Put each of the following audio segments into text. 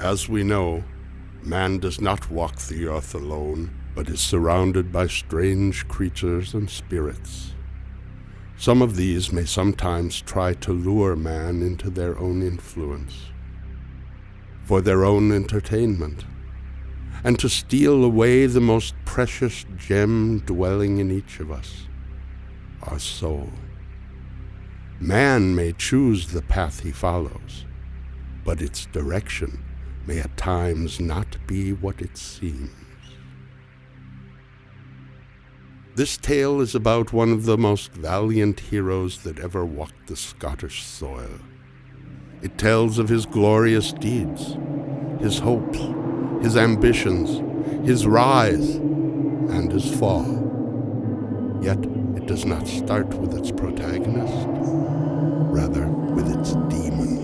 As we know, man does not walk the earth alone, but is surrounded by strange creatures and spirits. Some of these may sometimes try to lure man into their own influence, for their own entertainment, and to steal away the most precious gem dwelling in each of us, our soul. Man may choose the path he follows, but its direction may at times not be what it seems. This tale is about one of the most valiant heroes that ever walked the Scottish soil. It tells of his glorious deeds, his hopes, his ambitions, his rise, and his fall. Yet it does not start with its protagonist, rather with its demons.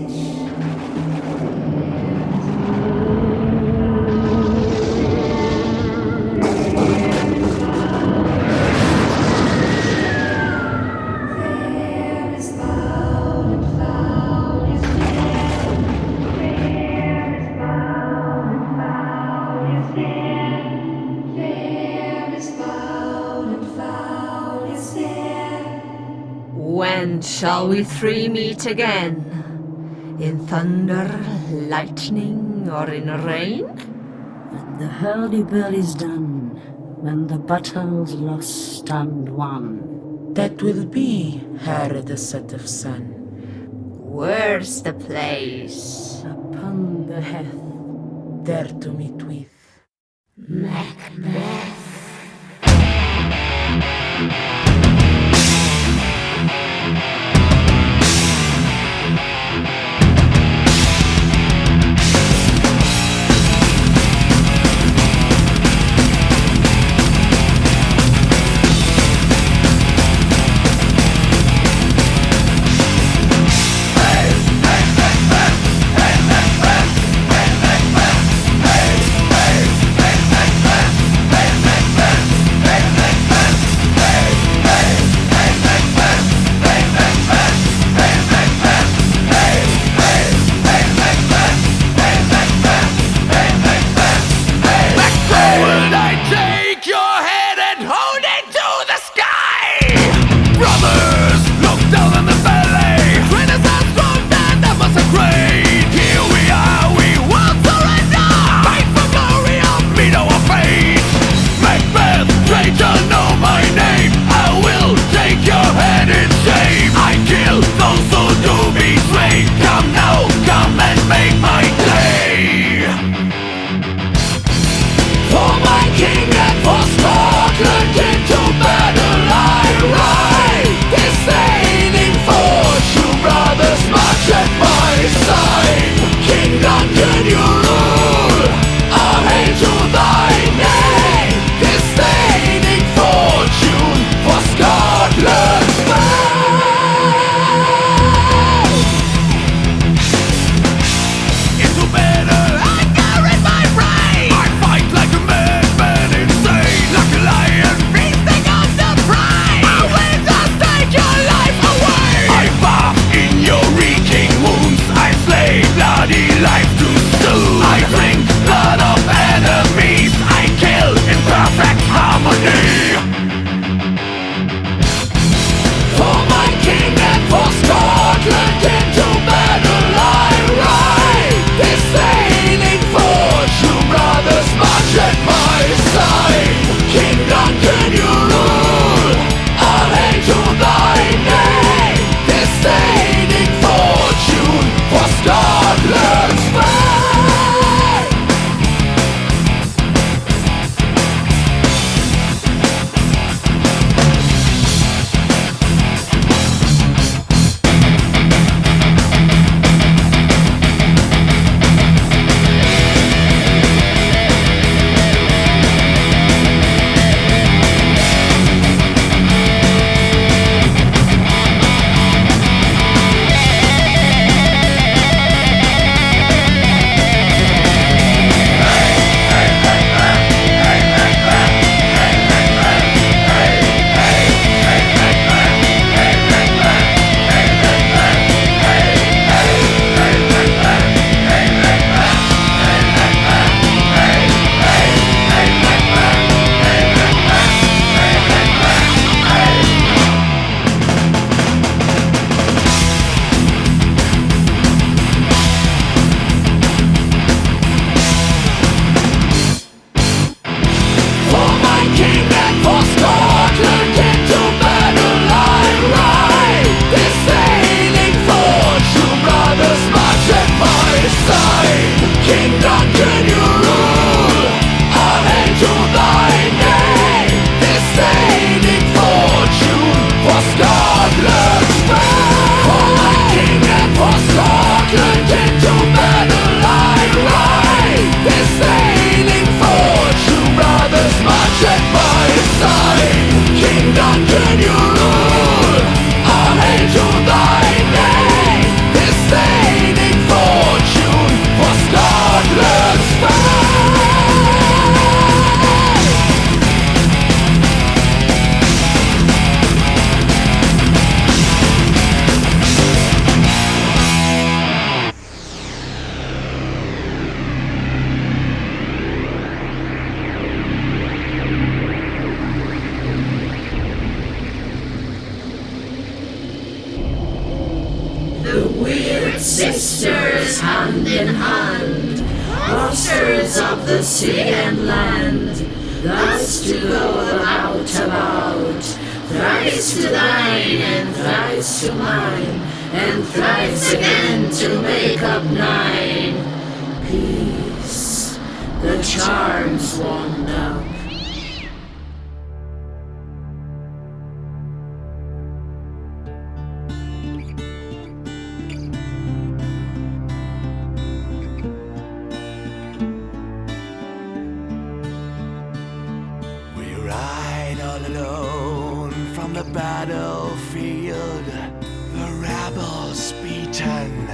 When shall we three meet again? In thunder, lightning, or in rain? When the hurly-burly's done, when the battle's lost and won. That will be, Herr the set of sun. Where's the place? Upon the heath, There to meet with Macbeth. Hey! sisters hand in hand, masters of the sea and land, thus to go about, thrice to thine and thrice to mine, and thrice again to make up 9. Peace, the charms wound up. The battlefield, the rebels beaten,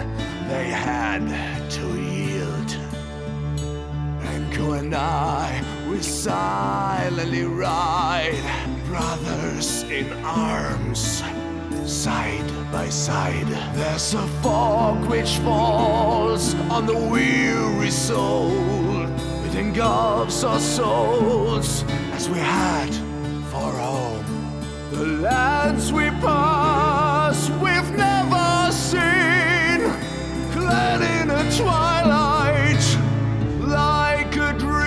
they had to yield. And you and I, we silently ride, brothers in arms, side by side. There's a fog which falls on the weary soul, it engulfs our souls as we head for home. The lands we pass, we've never seen, clad in a twilight, like a dream.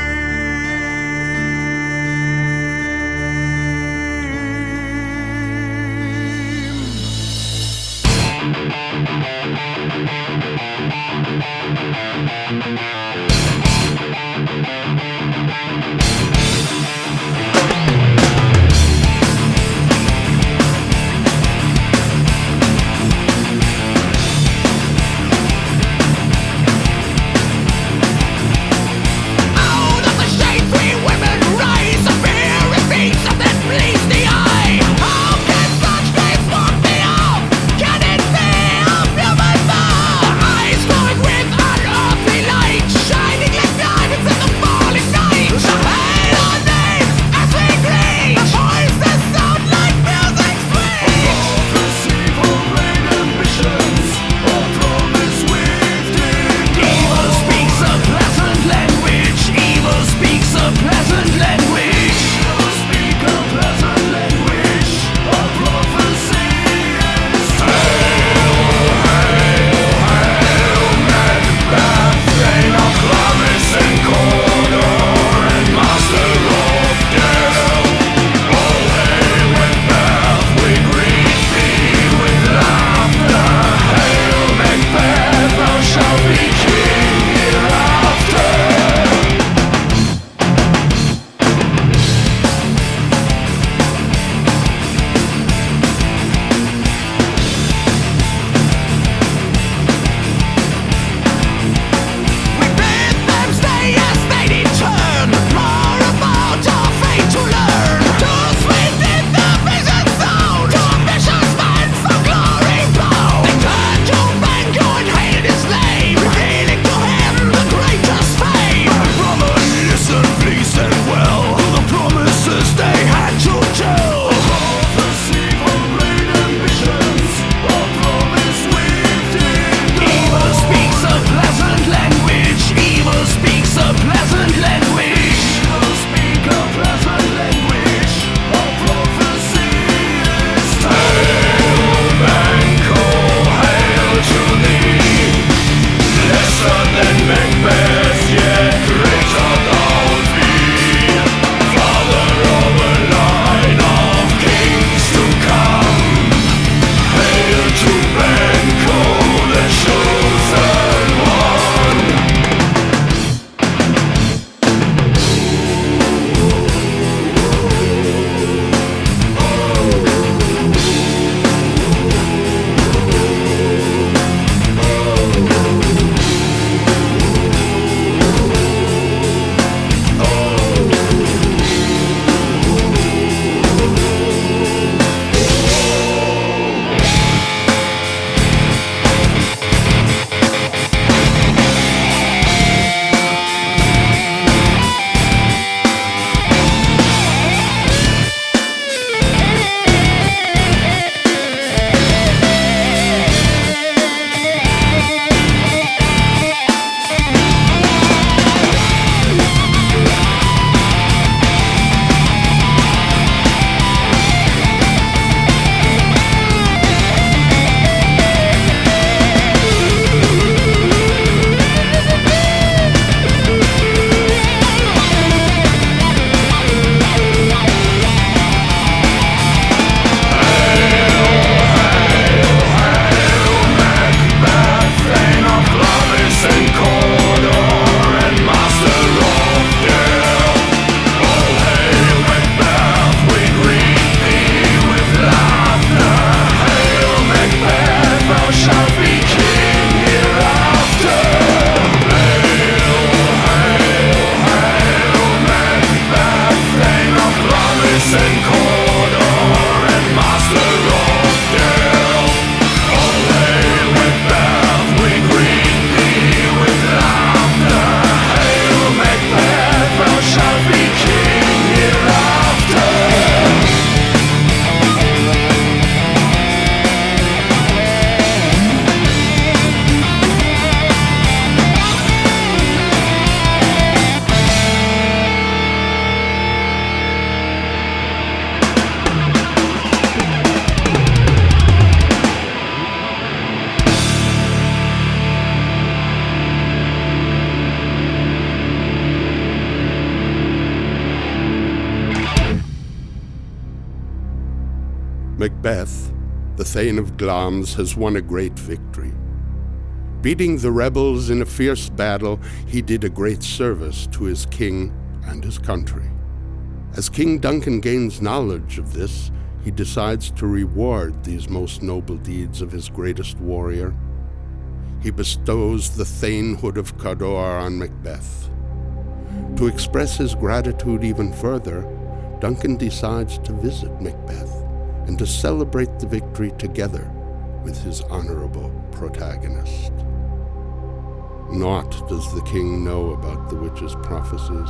Macbeth, the Thane of Glamis has won a great victory. Beating the rebels in a fierce battle, he did a great service to his king and his country. As King Duncan gains knowledge of this, he decides to reward these most noble deeds of his greatest warrior. He bestows the Thanehood of Cawdor on Macbeth. To express his gratitude even further, Duncan decides to visit Macbeth and to celebrate the victory together with his honorable protagonist. Naught does the king know about the witch's prophecies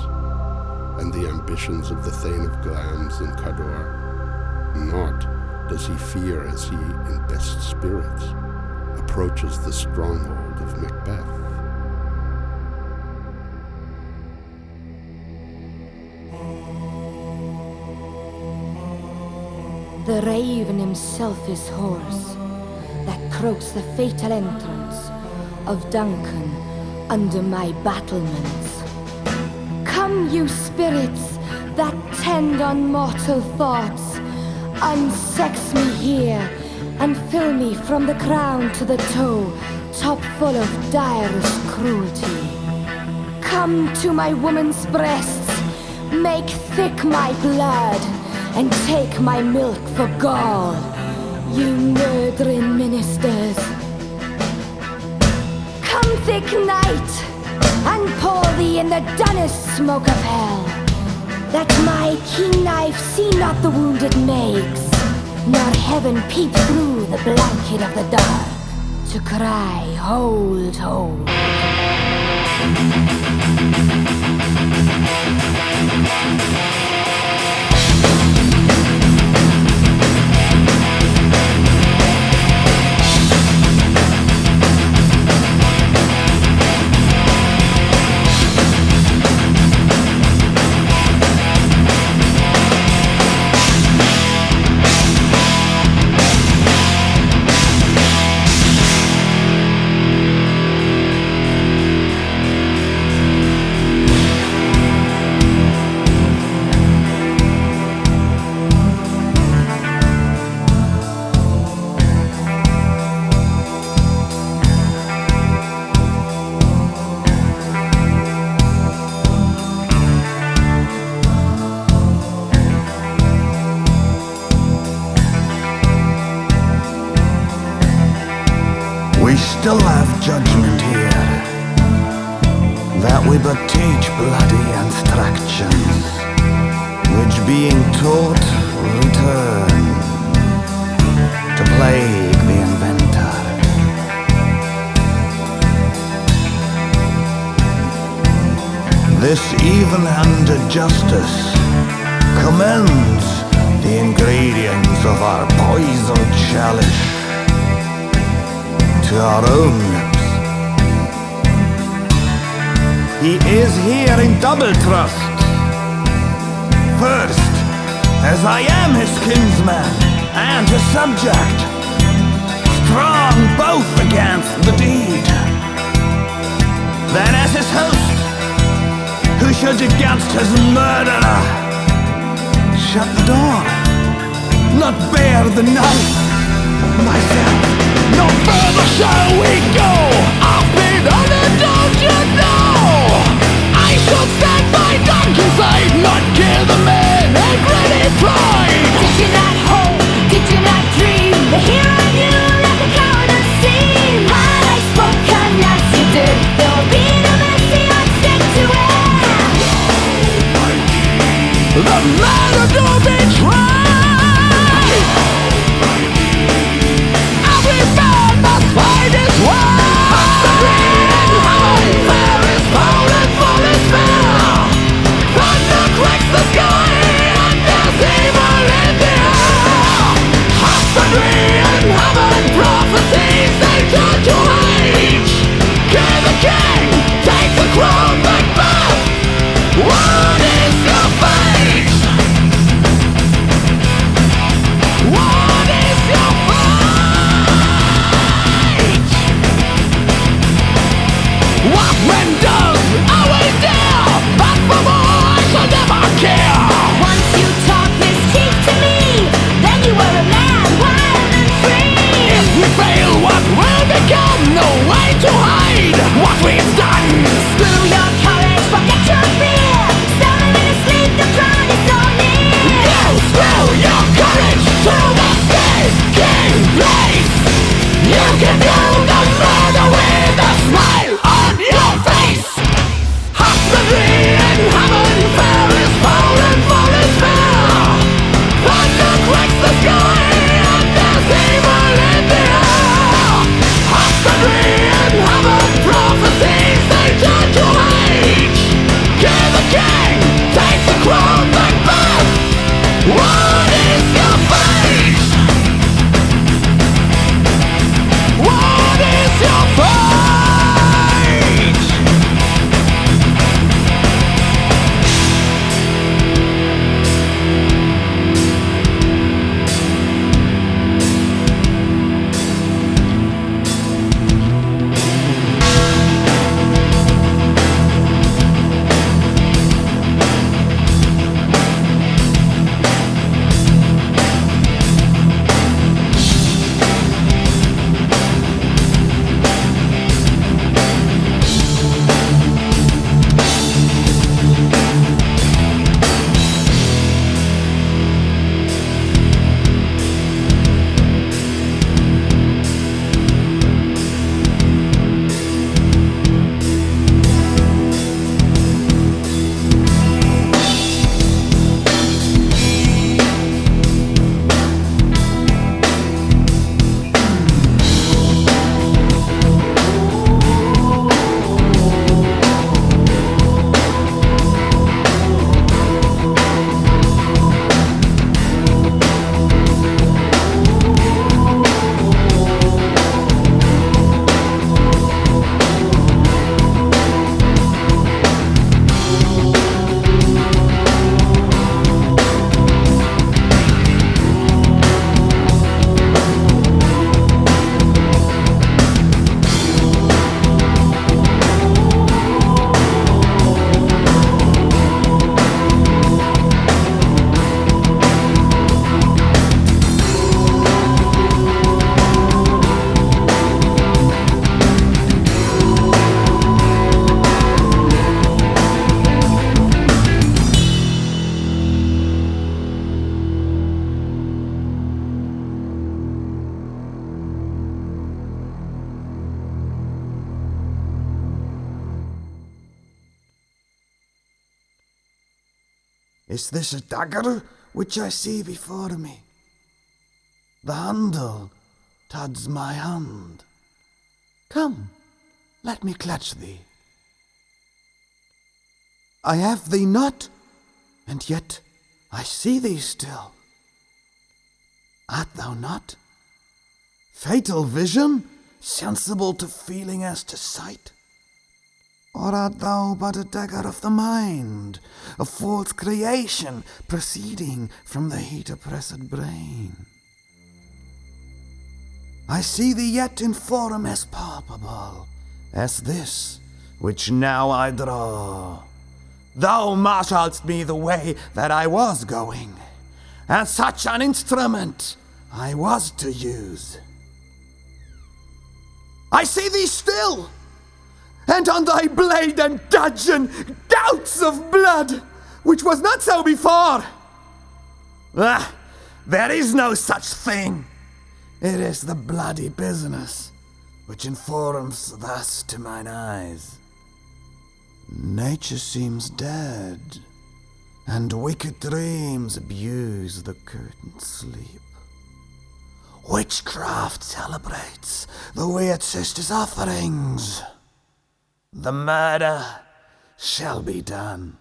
and the ambitions of the Thane of Glamis and Cawdor. Naught does he fear as he, in best spirits, approaches the stronghold of Macbeth. The raven himself is hoarse, that croaks the fatal entrance of Duncan under my battlements. Come, you spirits that tend on mortal thoughts, unsex me here and fill me from the crown to the toe, top full of direst cruelty. Come to my woman's breasts, make thick my blood, and take my milk for gall, you murdering ministers. Come, thick night, and pour thee in the dunnest smoke of hell, that my keen knife see not the wound it makes, nor heaven peep through the blanket of the dark, to cry, hold, hold. Still have judgment here, that we but teach bloody instructions, which being taught return to plague the inventor. This even-handed justice commends the ingredients of our poisoned chalice to our own lips. He is here in double trust. First, as I am his kinsman and his subject, strong both against the deed. Then as his host, who should against his murderer shut the door, not bear the knife myself. No further shall we go. I've been honored, don't you know? I shall stand by Duncan's side, not kill the man and ready pride. Did you not hope? Did you not dream? The hero you let the cowardice seem. Had I spoken as you did, there will be no mercy on stick to it. The man of no betrayal. Find his way! Husbandry in heaven, fair is foul and full is fair. Thunder cracks the sky and there's evil in the air. Husbandry in heaven, prophecies they turn to hate. Kill the king, take the crown, Macbeth. What is your fate? What is your fate? What men does, always dare, but for more I shall never care. Once you talked mischief to me, then you were a man Is this a dagger which I see before me? The handle tugs my hand. Come, let me clutch thee. I have thee not, and yet I see thee still. Art thou not? Fatal vision, sensible to feeling as to sight? Or art thou but a dagger of the mind, a false creation proceeding from the heat-oppressed brain? I see thee yet in form as palpable as this which now I draw. Thou marshalst me the way that I was going, and such an instrument I was to use. I see thee still, and on thy blade and gudgeon gouts of blood, which was not so before. There is no such thing. It is the bloody business which informs thus to mine eyes. Nature seems dead, and wicked dreams abuse the curtained sleep. Witchcraft celebrates the weird sister's offerings. The murder shall be done.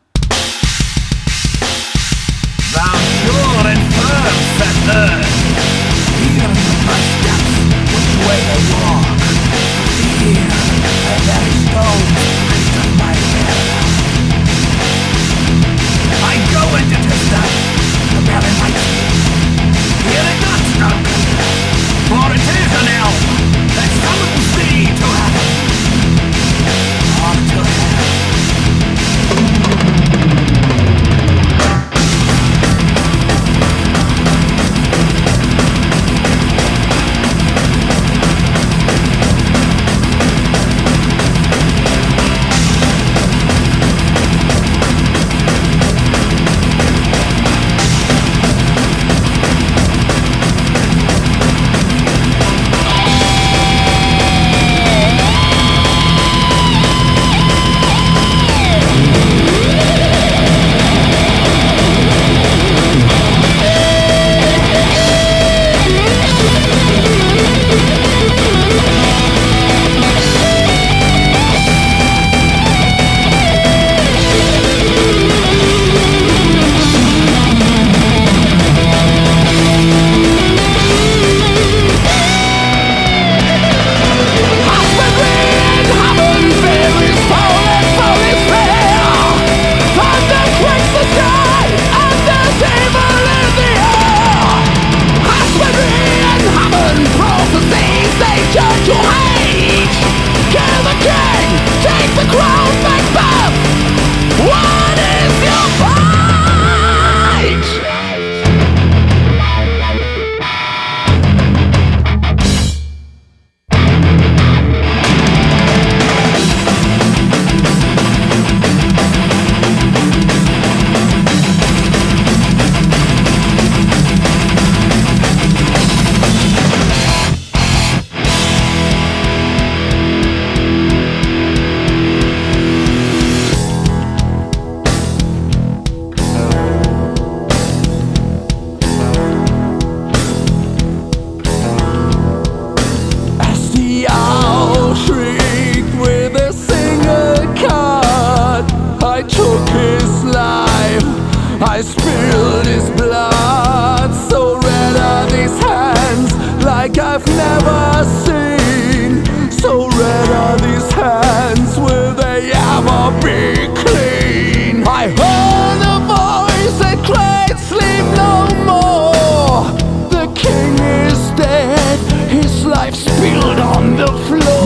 Thou pure and firm, said earth, here in the mud depths which way they walk, fear and very stones break of my terror. I go into his night, the bell invites me. Hear it not, Duncan, for it is an elf that summons thee to heaven, or to hell.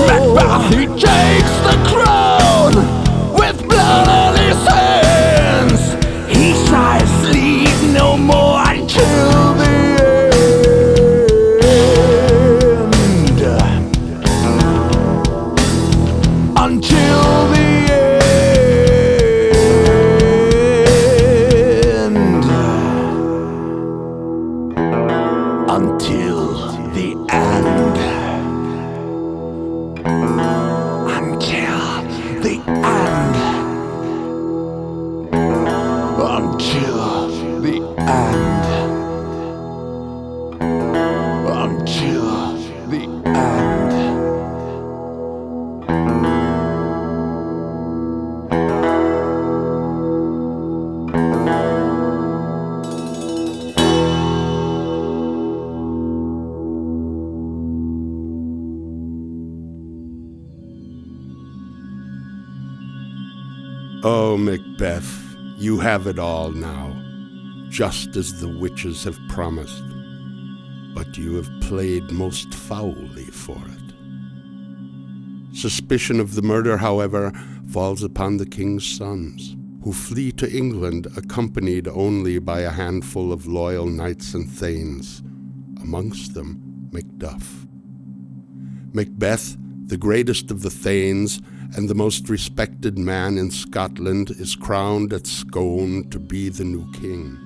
Macbeth, he takes the crown with blood on his hands. He shall sleep no more until the end. Until the end. Until the end. Until Oh, Macbeth, you have it all now, just as the witches have promised, but you have played most foully for it. Suspicion of the murder, however, falls upon the king's sons, who flee to England accompanied only by a handful of loyal knights and thanes, amongst them Macduff. Macbeth, the greatest of the thanes and the most respected man in Scotland, is crowned at Scone to be the new king.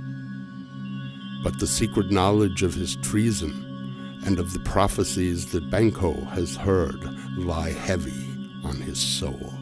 But the secret knowledge of his treason and of the prophecies that Banquo has heard lie heavy on his soul.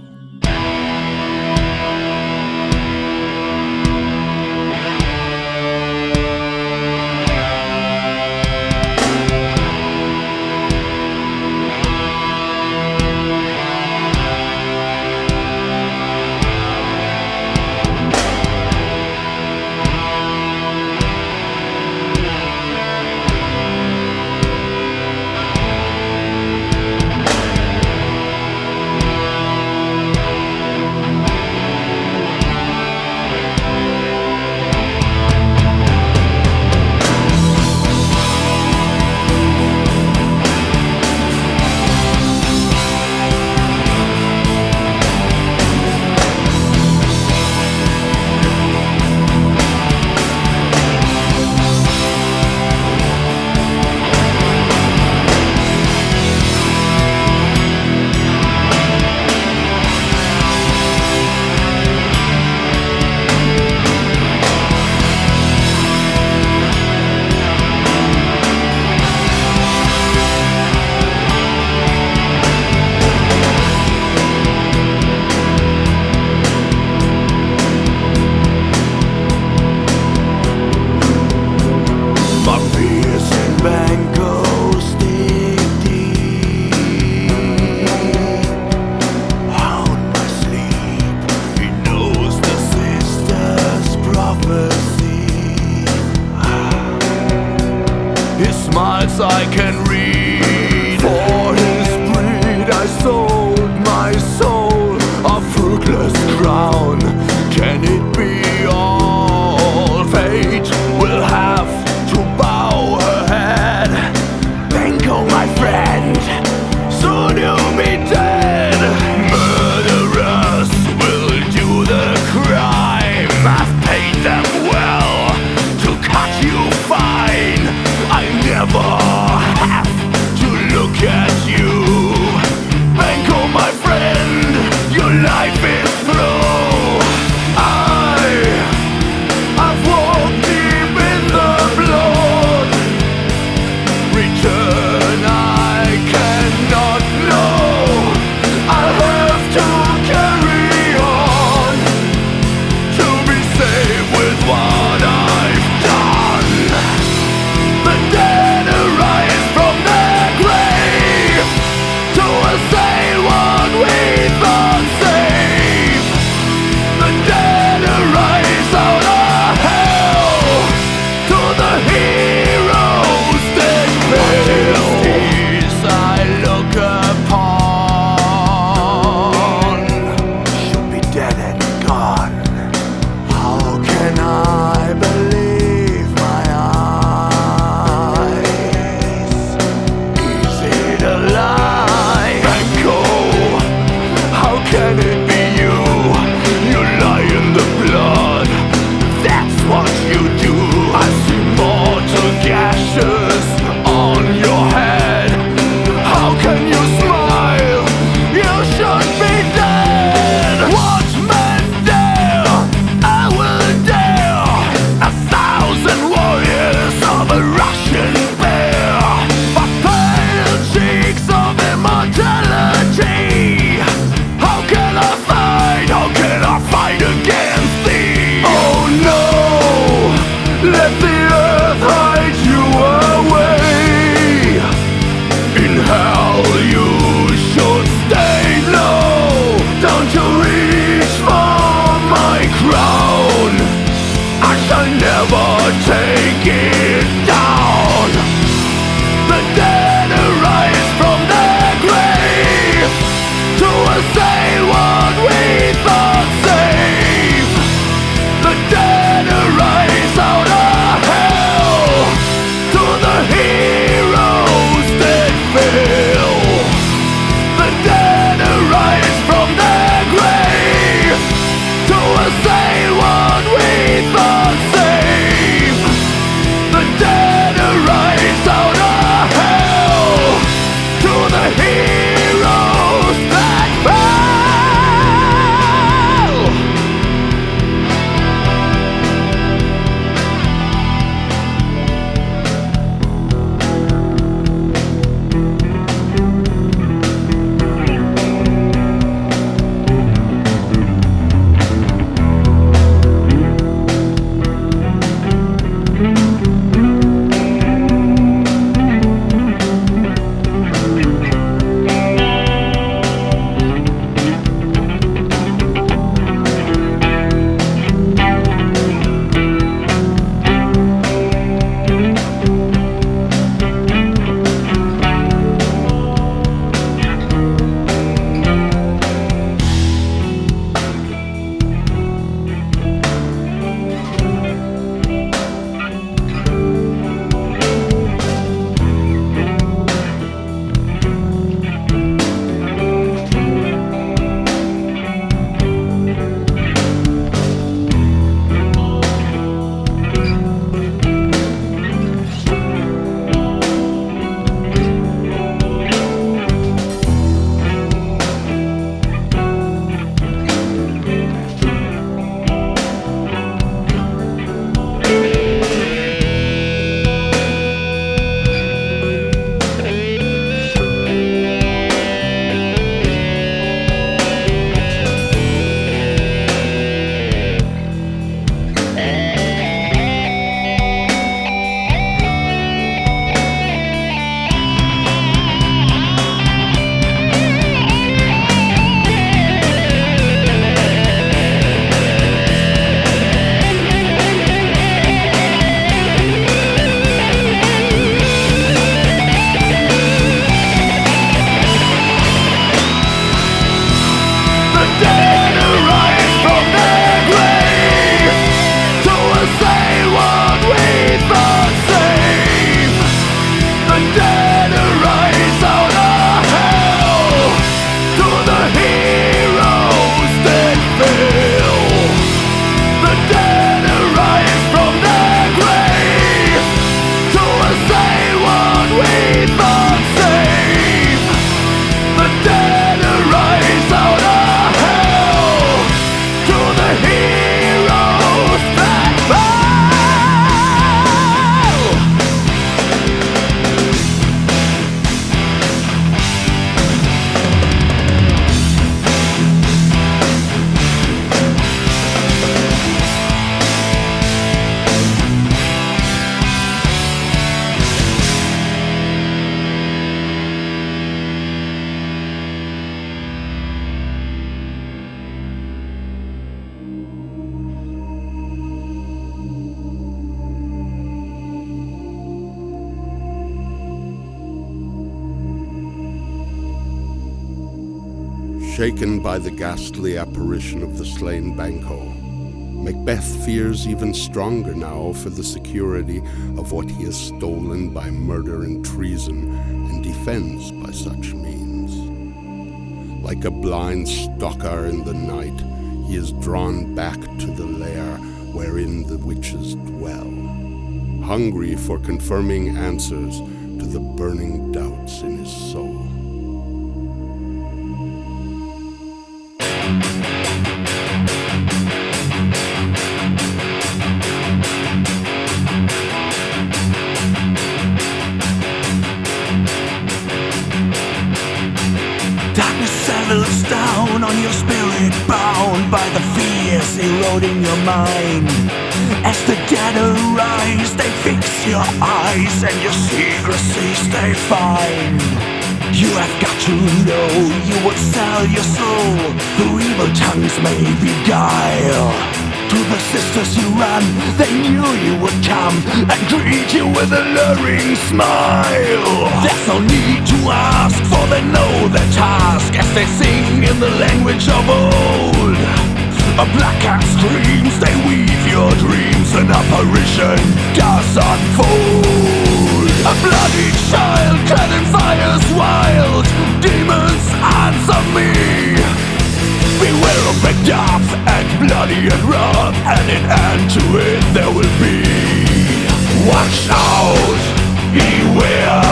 I can read. For his breed I sold my soul, a fruitless crown. Can it be all? Fate will have to bow her head. Banquo, my friend, soon you'll be dead. Murderers will do the crime. I've paid them well to cut you fine. I never have to look at you. Banquo, my friend, your life is through. I've walked deep in the blood. Return I cannot know. I'll have to carry on to be safe with what I've done. The dead arise from their grave to assail what we thought safe. The dead arise out of hell to the heroes they fail. These I look upon should be dead and gone. How can I believe my eyes? Is it a lie? Banquo, how can it be you? You lie in the blood, that's what you do. I see mortal gashes on your head. How can you smile? You should be dead. What men dare, I will dare. 1,000 warriors of a Russian bear, but pale cheeks of immortality. How can I fight? How can I fight against thee? Oh no, let the earth hide you away. In hell you should stay low. Don't you reach for my crown. I shall never take it down. The dead arise from their grave to assail what we thought safe. Shaken by the ghastly apparition of the slain Banquo, Macbeth fears even stronger now for the security of what he has stolen by murder and treason, and defends by such means. Like a blind stalker in the night, he is drawn back to the lair wherein the witches dwell, hungry for confirming answers to the burning doubts in his soul. Darkness settles down on your spirit, bound by the fears eroding your mind. As the dead arise, they fix your eyes, and your secrecies they find. You have got to know you would sell your soul, through evil tongues may beguile. To the sisters you run, they knew you would come, and greet you with a luring smile. There's no need to ask, for they know their task, as they sing in the language of old. A black cat screams, they weave your dreams, an apparition does unfold. A bloody child clad in fire's wild, demons answer me. Beware of Macduff, and bloody and rough, and an end to it there will be. Watch out, beware,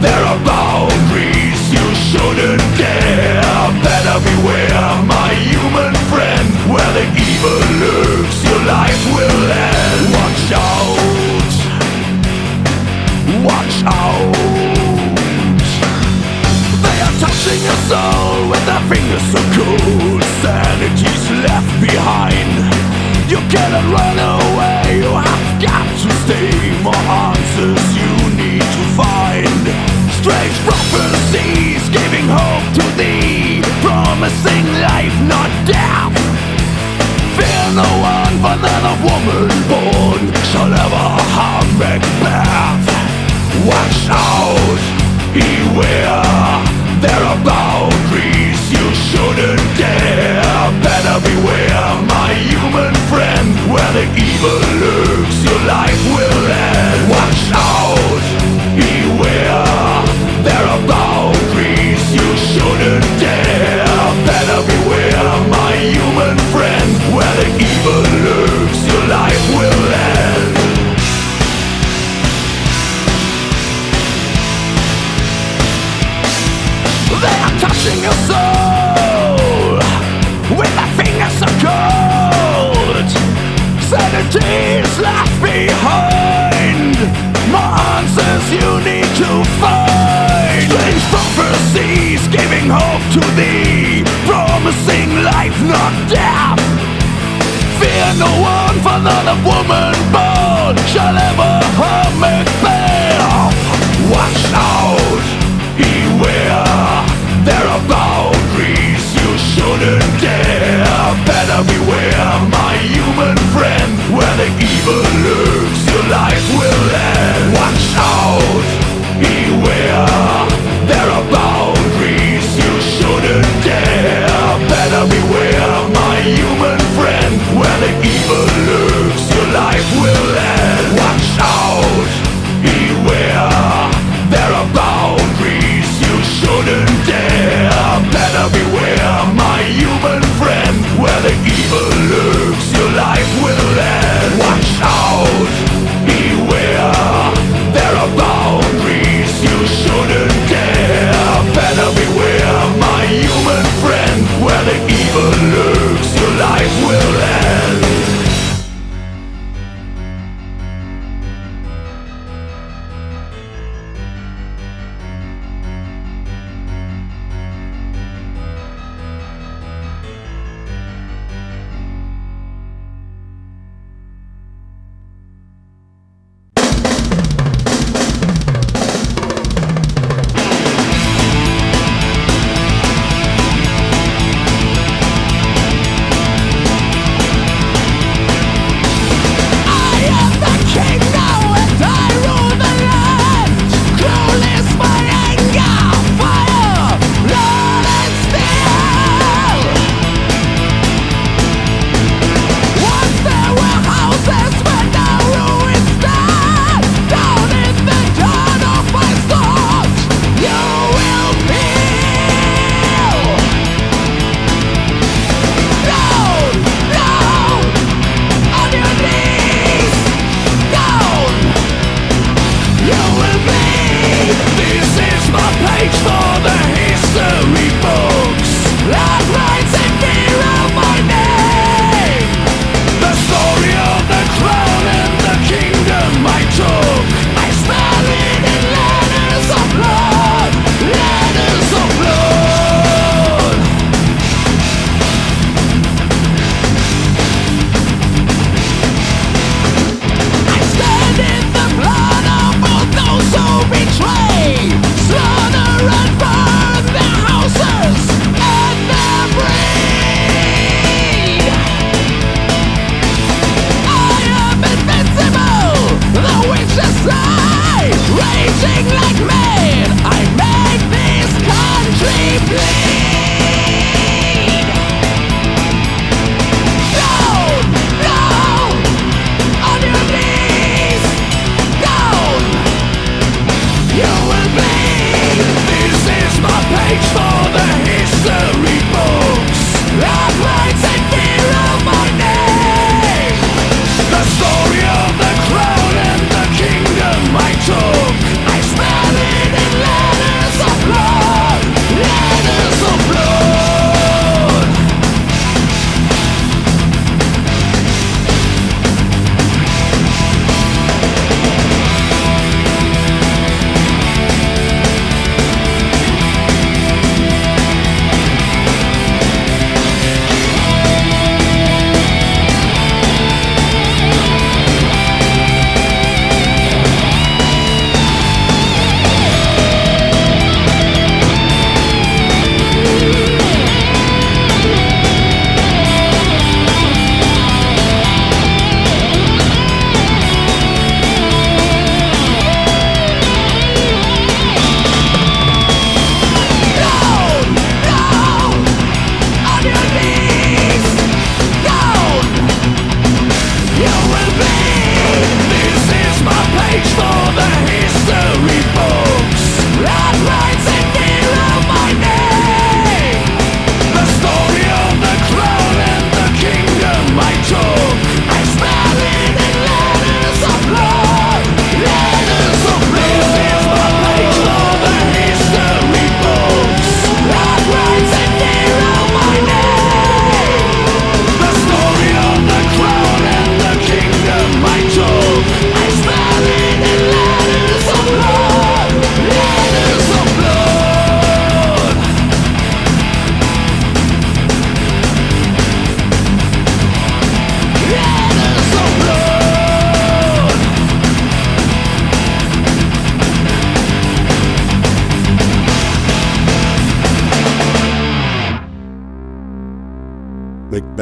there are boundaries you shouldn't dare. Better beware, my human friend, where the evil lurks, your life will end. Watch out, watch out. They are touching your soul with their fingers so cold, sanity's left behind. You cannot run away, you have got to stay. More answers you need to find. Strange prophecies giving hope to thee, promising life, not death. Fear no one, for none of woman born shall ever harm Macbeth. Watch out, beware, there are boundaries you shouldn't dare. Better beware, my human friend, where the evil lurks, your life will end. Watch out, beware, there are boundaries you shouldn't dare. Better beware, my human friend, where the evil lurks, your life will end. They are touching your soul with their fingers so cold. Sanity is left behind. More answers you need to find. Strange prophecies giving hope to thee, promising life, not death. Fear no one, for none of woman born shall ever harm Macbeth. Watch out, beware, there are boundaries you shouldn't dare. Better beware, my human friend, where the evil lurks, your life will end. Watch out, beware, there are boundaries you shouldn't dare. Better beware, my human friend, where the evil lurks, your life will end. Watch out,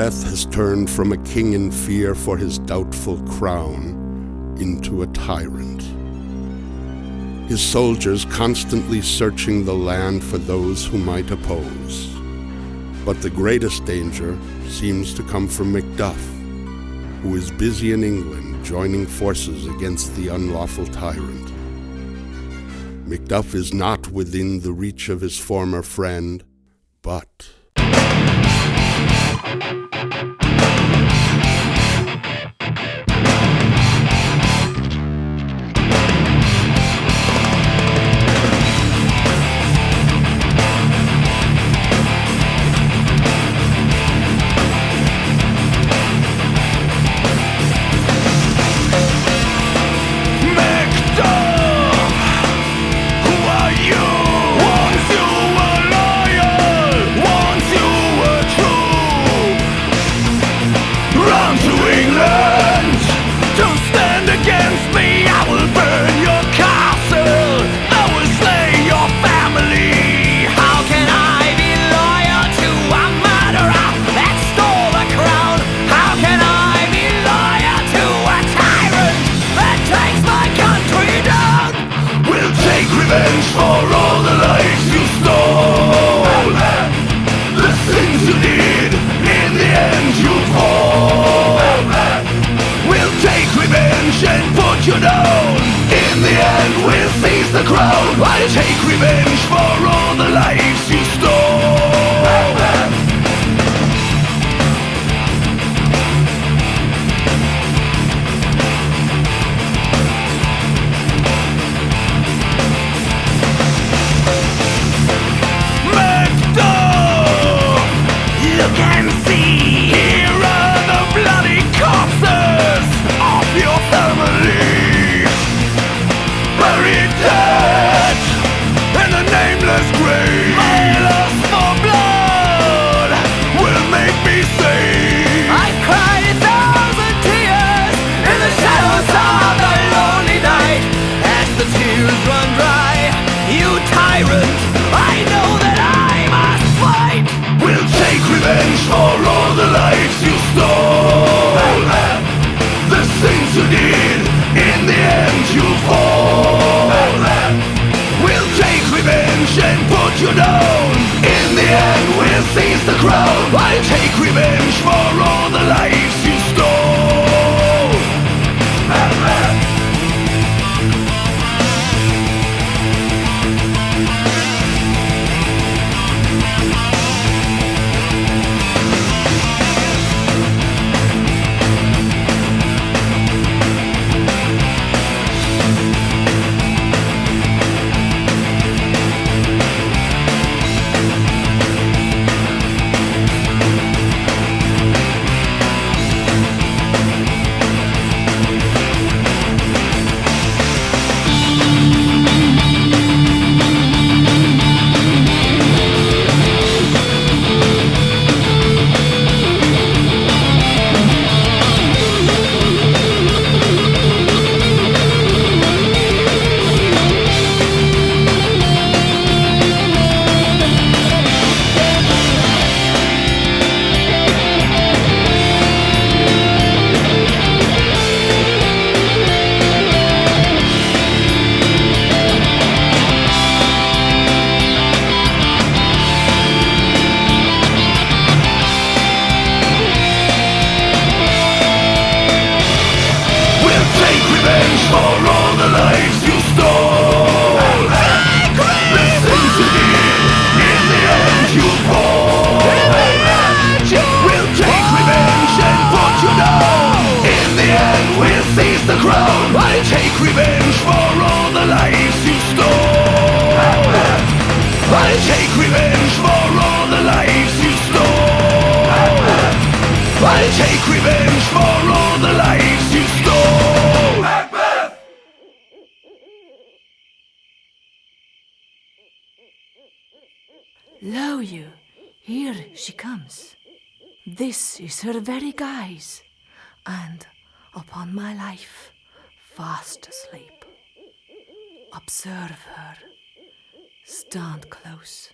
Macbeth has turned from a king in fear for his doubtful crown into a tyrant. His soldiers constantly searching the land for those who might oppose. But the greatest danger seems to come from Macduff, who is busy in England joining forces against the unlawful tyrant. Macduff is not within the reach of his former friend, but... I'll take revenge for all the lives you stole. Macduff, look and see. Here are the bloody corpses of your family, buried dead in a nameless grave. My lust for blood will make me sing. I've cried 1,000 tears in the shadows of the lonely night. As the tears run dry, you tyrant, I know that I must fight. We'll take revenge for all the lives you stole. The things you did, in the end you'll fall. We'll take revenge and put you down. In the end we'll seize the crown. I'll take revenge for all the lives you stole. Lo you, here she comes. This is her very guise, and upon my life, fast asleep. Observe her. Stand close.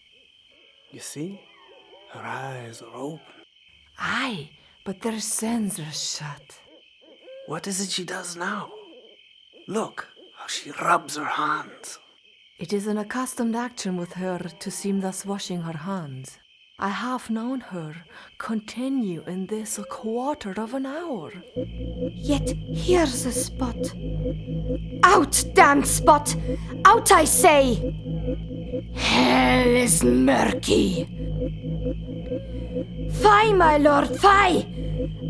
You see? Her eyes are open. Aye, but their sends are shut. What is it she does now? Look how she rubs her hands. It is an accustomed action with her to seem thus washing her hands. I have known her continue in this a quarter of an hour. Yet here's a spot. Out, damned spot! Out, I say! Hell is murky. Fie, my lord, fie!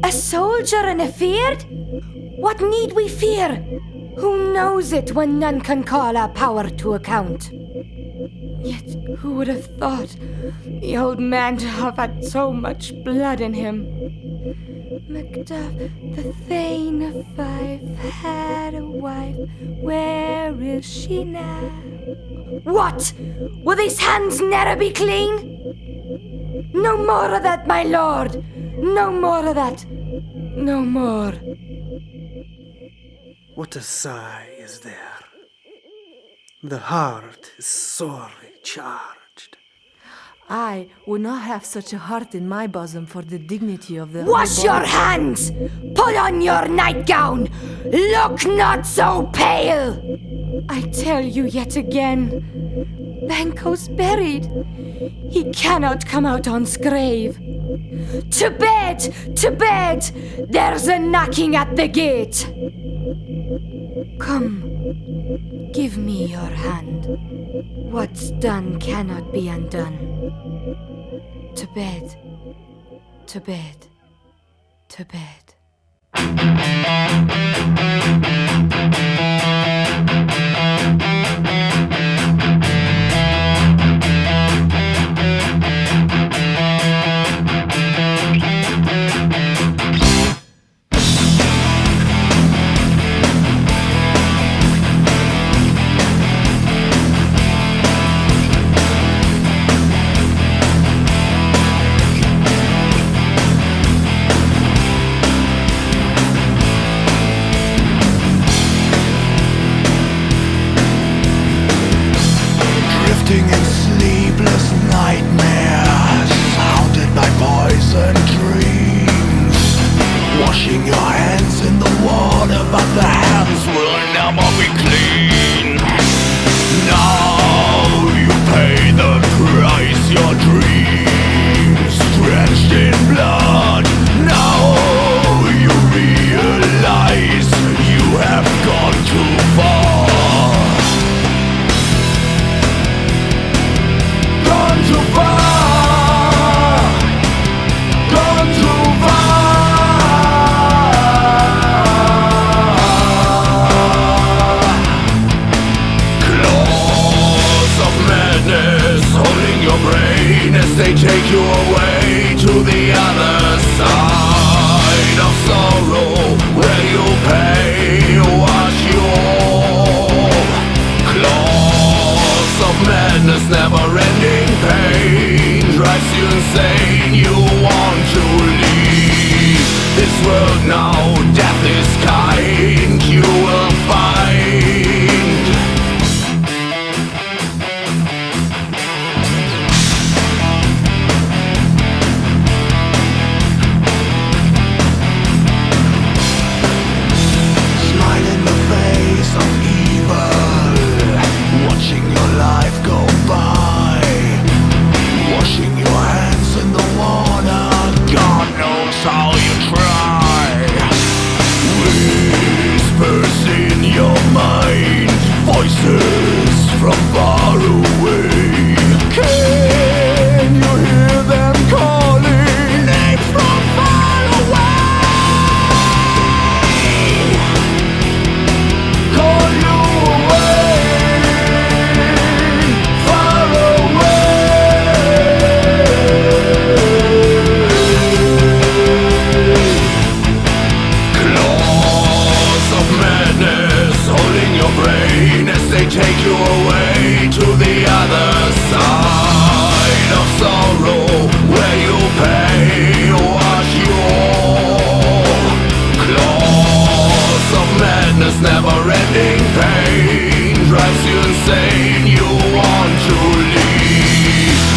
A soldier and a feared? What need we fear? Who knows it when none can call our power to account? Yet who would have thought the old man to have had so much blood in him? Macduff, the Thane of Fife, had a wife. Where is she now? What? Will these hands never be clean? No more of that, my lord! No more of that! No more! What a sigh is there. The heart is sorely charged. I would not have such a heart in my bosom for the dignity of the... Wash your hands! Put on your nightgown! Look not so pale! I tell you yet again, Banquo's buried. He cannot come out on's grave. To bed! To bed! There's a knocking at the gate. Come, give me your hand. What's done cannot be undone. To bed, to bed, to bed.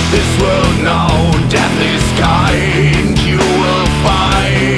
This world now, death is kind. You will find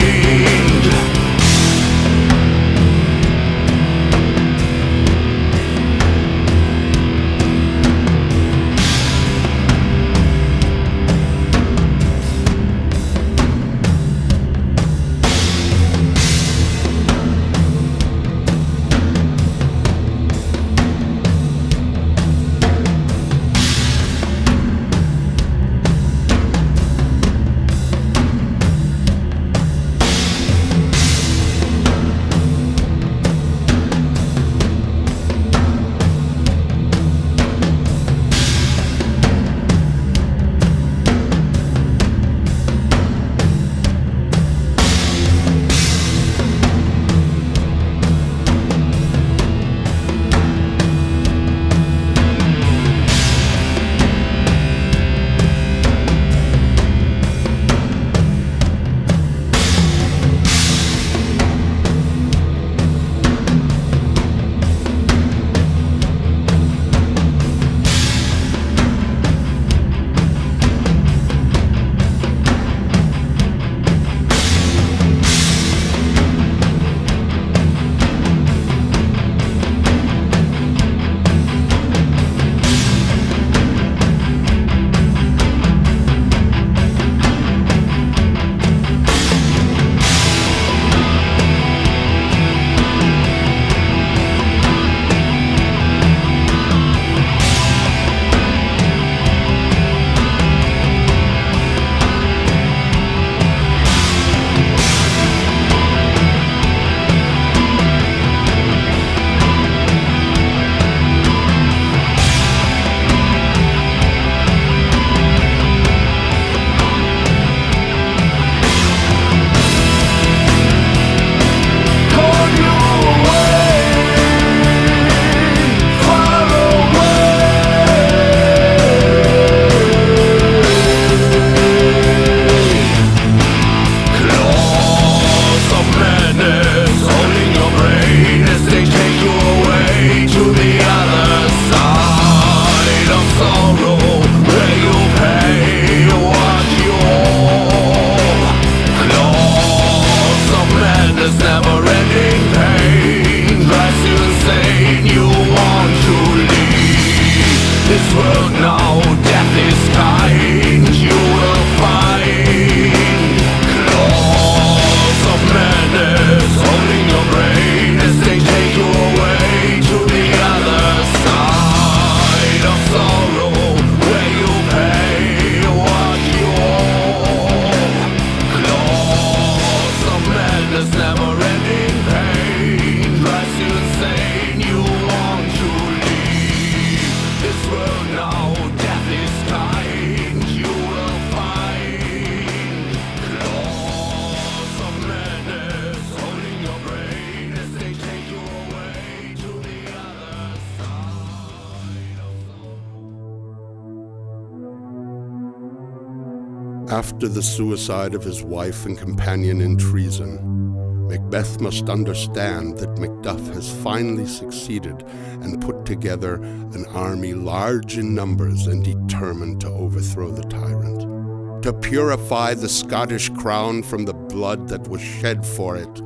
After the suicide of his wife and companion in treason, Macbeth must understand that Macduff has finally succeeded and put together an army large in numbers and determined to overthrow the tyrant, to purify the Scottish crown from the blood that was shed for it.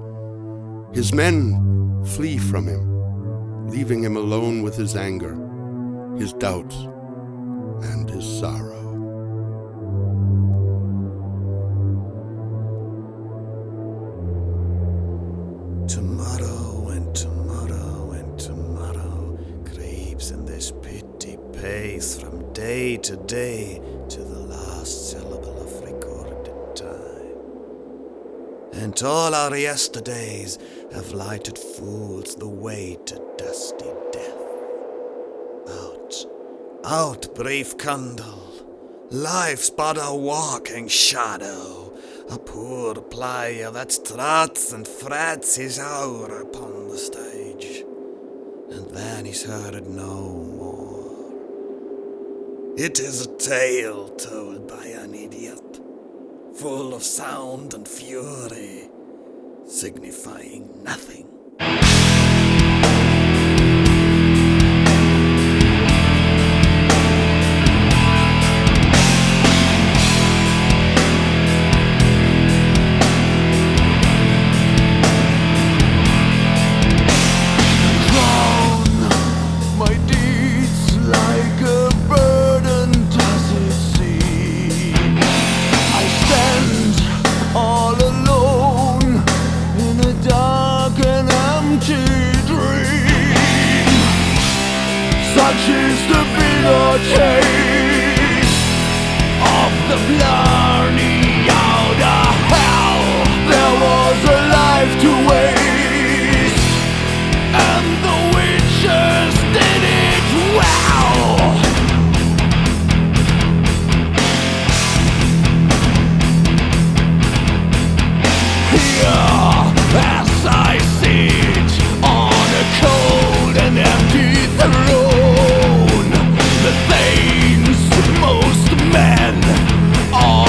His men flee from him, leaving him alone with his anger, his doubts, and his sorrow. Tomorrow and tomorrow and tomorrow creeps in this petty pace from day to day to the last syllable of recorded time. And all our yesterdays have lighted fools the way to dusty death. Out, brief candle, life's but a walking shadow, a poor player that struts and frets his hour upon the stage, and then is heard no more. It is a tale told by an idiot, full of sound and fury, signifying nothing. Such is the bitter taste of the blarney out of hell. There was a life to waste, and the witches did it well. Here, as I sit on a cold and empty throne, the Thanes, most men are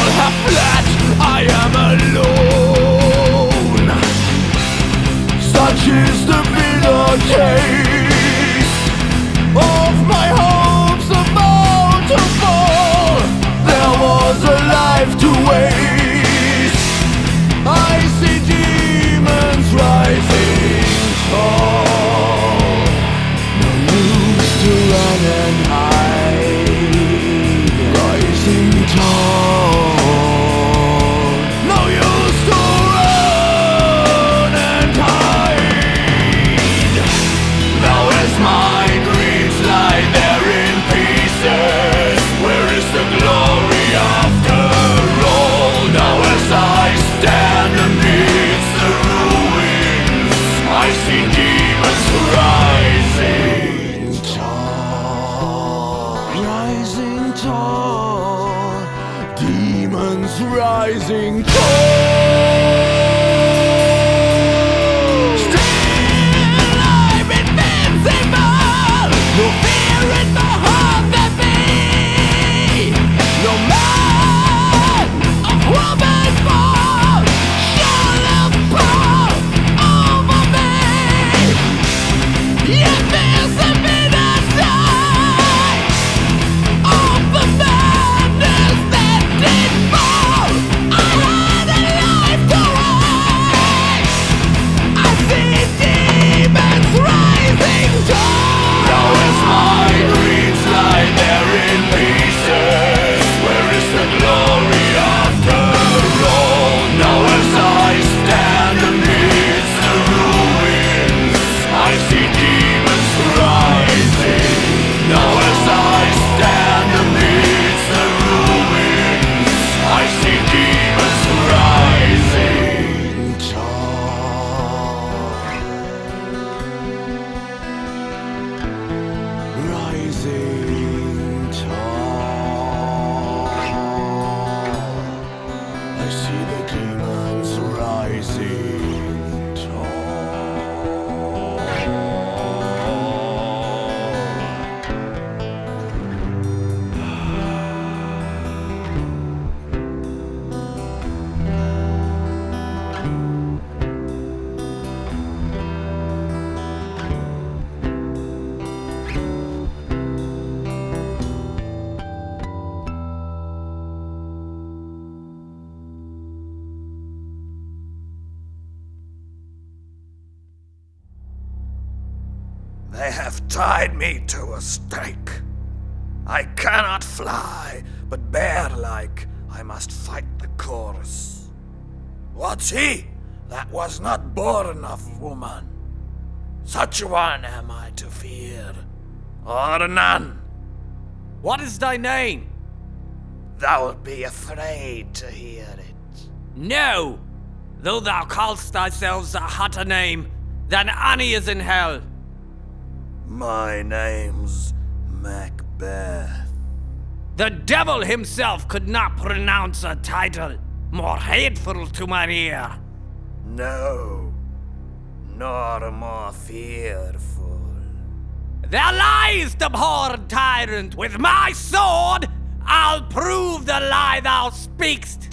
They have tied me to a stake. I cannot fly, but bear-like I must fight the chorus. What's he that was not born of woman? Such one am I to fear, or none. What is thy name? Thou'lt be afraid to hear it. No, though thou call'st thyself a hotter name than any is in hell. My name's Macbeth. The devil himself could not pronounce a title more hateful to my ear. No, nor more fearful. There lies the abhorred tyrant. With my sword, I'll prove the lie thou speakst.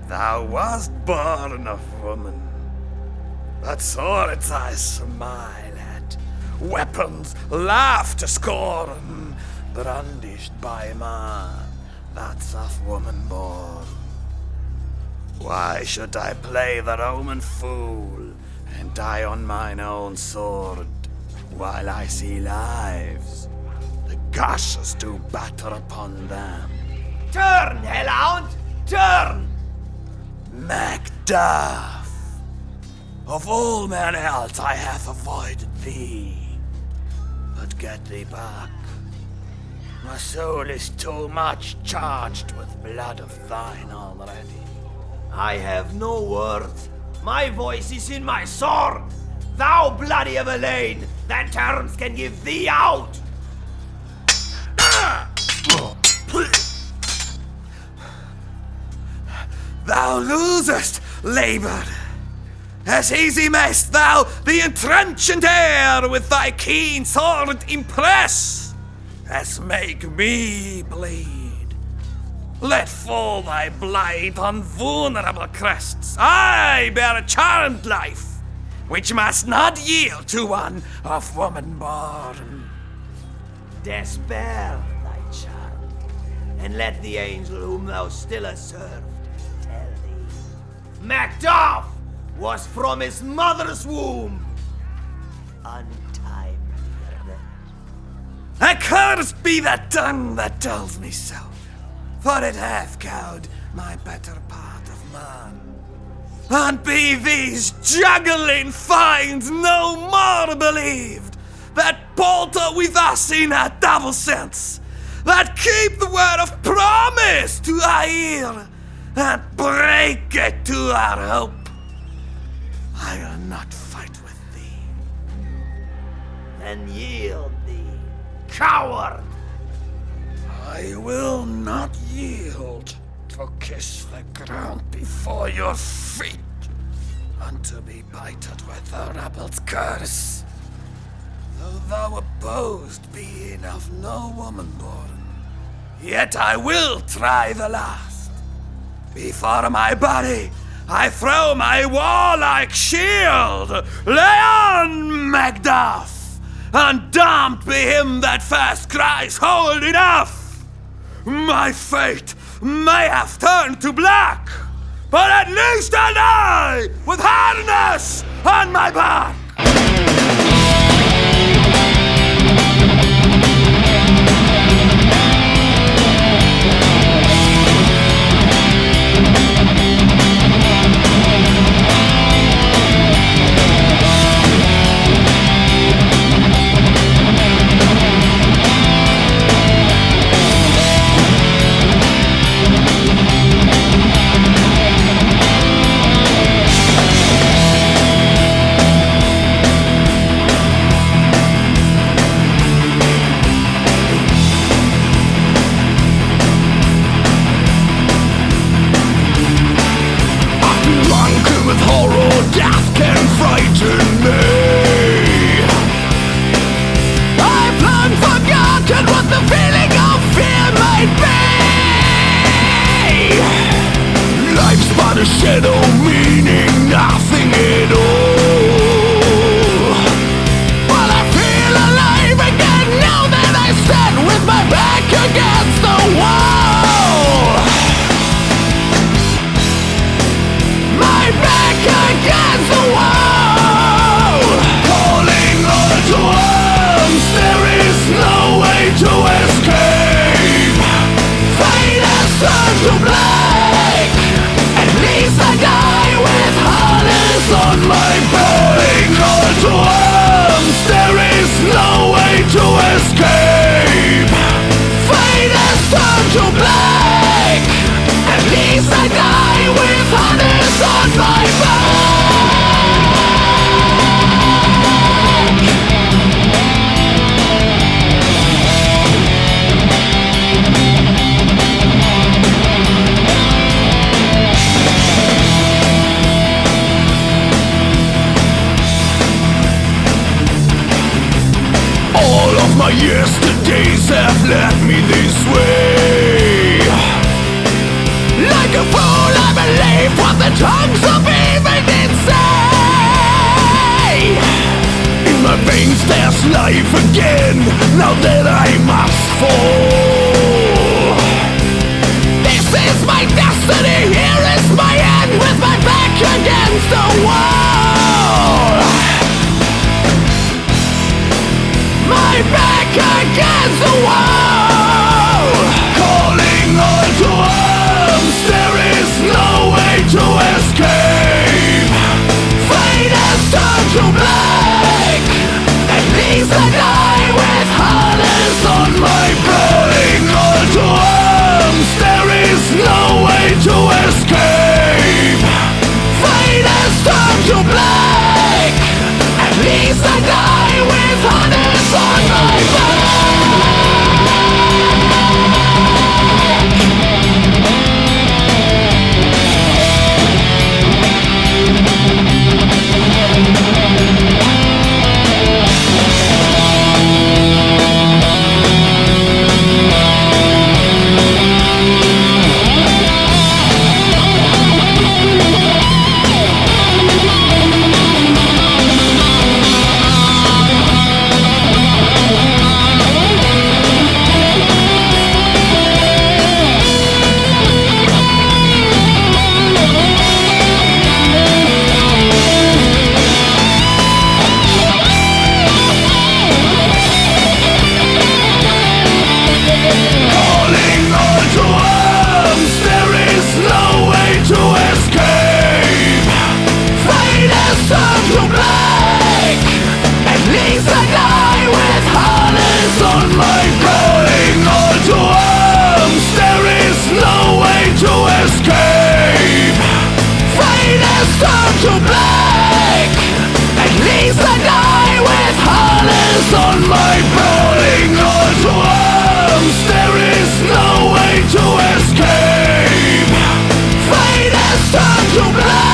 Thou wast born of woman, but swords I smile at, weapons laugh to scorn, brandished by man that's of woman born. Why should I play the Roman fool and die on mine own sword, while I see lives, the gashes do batter upon them? Turn, hellhound, turn! Macduff! Of all men else I have avoided thee, but get thee back. My soul is too much charged with blood of thine already. I have no words. My voice is in my sword. Thou bloody of Eilen, that terms can give thee out. Thou losest, labour. As easy mayst thou the entrenchant air with thy keen sword impress, as make me bleed. Let fall thy blight on vulnerable crests. I bear a charmed life, which must not yield to one of woman born. Despair thy charm, and let the angel whom thou still hast served tell thee. Macduff was from his mother's womb. Untimely death. Accursed be that tongue that tells me so, for it hath cowed my better part of man. And be these juggling finds no more believed, that palter with us in a double sense, that keep the word of promise to our ear, and break it to our hope. I will not fight with thee. Then yield thee, coward! I will not yield to kiss the ground before your feet, and to be bited with the rebel's curse. Though thou opposed being of no woman born, yet I will try the last. Before my body I throw my warlike shield. Lay on, Macduff, and damned be him that first cries, hold enough! My fate may have turned to black, but at least I'll die with harness on my back! to black. At least I die with harness on my back. All to arms, there is no way to escape. Fate has turned to black. At least I die with harness on my back. All of my yesterdays have led me this way. Like a fool I believe what the tongues of evil did say. In my veins there's life again, now that I must fall. This is my destiny, here is my end, with my back against the wall. My back against the wall. Calling all to arms, there is no way to escape. Fate has turned to black. At least I die with harness on my back. Calling all to arms, there is no way to escape. Fate has turned to black. At least I die with harness on my back. To black. At least I die with harness on my rolling all to arms. There is no way to escape. Fate has turned to black.